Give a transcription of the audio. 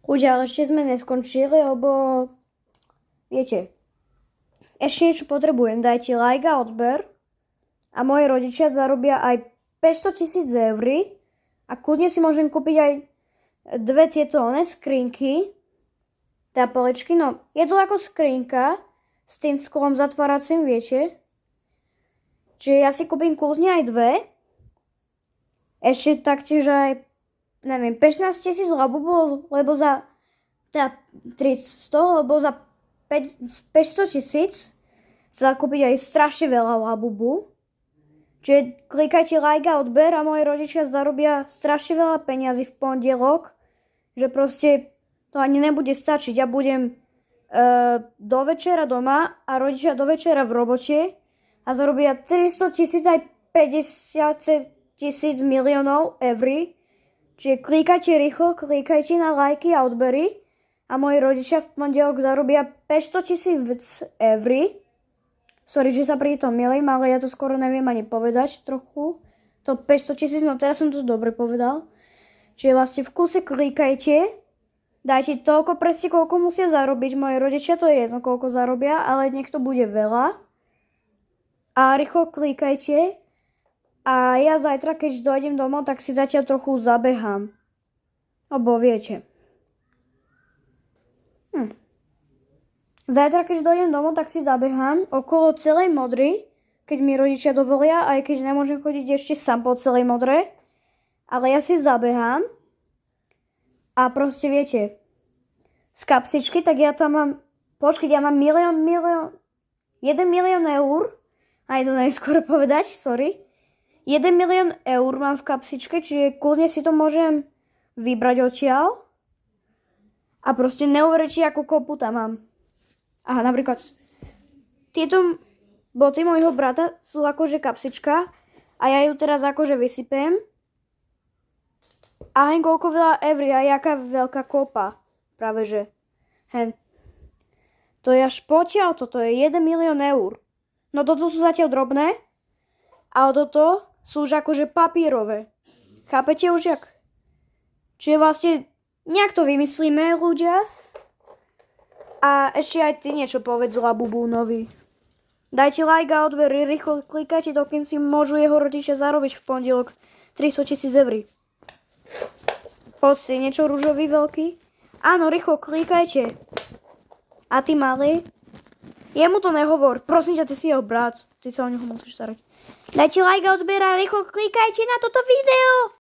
Ľudia, ale ešte sme neskončili, lebo viete, ešte niečo potrebujem. Dajte like a odber a moji rodičia zarobia aj 500 000 eur a kľudne si môžem kúpiť aj dve tieto skrinky, tá poličky, no je to ako skrinka s tým sklom zatváracím, viete. Čiže ja si kúpim kľudne aj dve. Ešte taktiež aj, neviem, 15 000 labubov, lebo za teda 300, lebo za 500 000 sa dá kúpiť aj strašne veľa labubu. Čiže klikajte like a odber a moji rodičia zarobia strašne veľa peňazí v pondelok, že proste to ani nebude stačiť. Ja budem do večera doma a rodičia do večera v robote a zarobia 300 000 aj 50 000 miliónov eur. Čiže klikajte rýchlo, klikajte na lajky a odbery a moji rodičia v pondelok zarobia 500 000 eur. Sorry, že sa pri tom milím, ale ja to skoro neviem ani povedať trochu. To 500 000, no teraz som to dobre povedal. Čiže vlastne v kúse klikajte, dajte toľko presne, koľko musia zarobiť. Moji rodičia, to je jedno, koľko zarobia, ale nech to bude veľa. A rýchlo klikajte. A ja zajtra, keď dojdem domov, tak si zatiaľ trochu zabehám. Lebo viete. Zajtra, keď dojdem domov, tak si zabehám okolo celej Modry, keď mi rodičia dovolia, aj keď nemôžem chodiť ešte sám po celej Modre. Ale ja si zabehám a proste viete, z kapsičky, tak ja tam mám, počkať, ja mám 1 milión eur, aj to najskôr povedať, sorry. 1 milión eur mám v kapsičke, čiže kľudne si to môžem vybrať odtiaľ. A proste neuveríte, akú kopu tam mám. Aha, napríklad tieto boty môjho brata sú akože kapsička a ja ju teraz akože vysypem. A hen koľko veľa eur a jaká veľká kopa. Práve že. Hen. To je až potiaľ, toto je 1 milión eur. No toto sú zatiaľ drobné, ale toto sú už akože papírové. Chápete už jak? Čiže vlastne nejak to vymyslíme, ľudia. A ešte aj ty niečo povedz Labubúnovi. Dajte like a odber, rýchlo klikajte to, kým si môžu jeho rodičia zarobiť v pondelok 300 000 eur. Poďte, niečo ružový veľký. Áno, rýchlo klikajte. A ty malý? Jemu to nehovor, prosím ťa, ty si jeho brat. Ty sa o neho musíš starať. Dajte like a odber a rýchlo klikajte na toto video.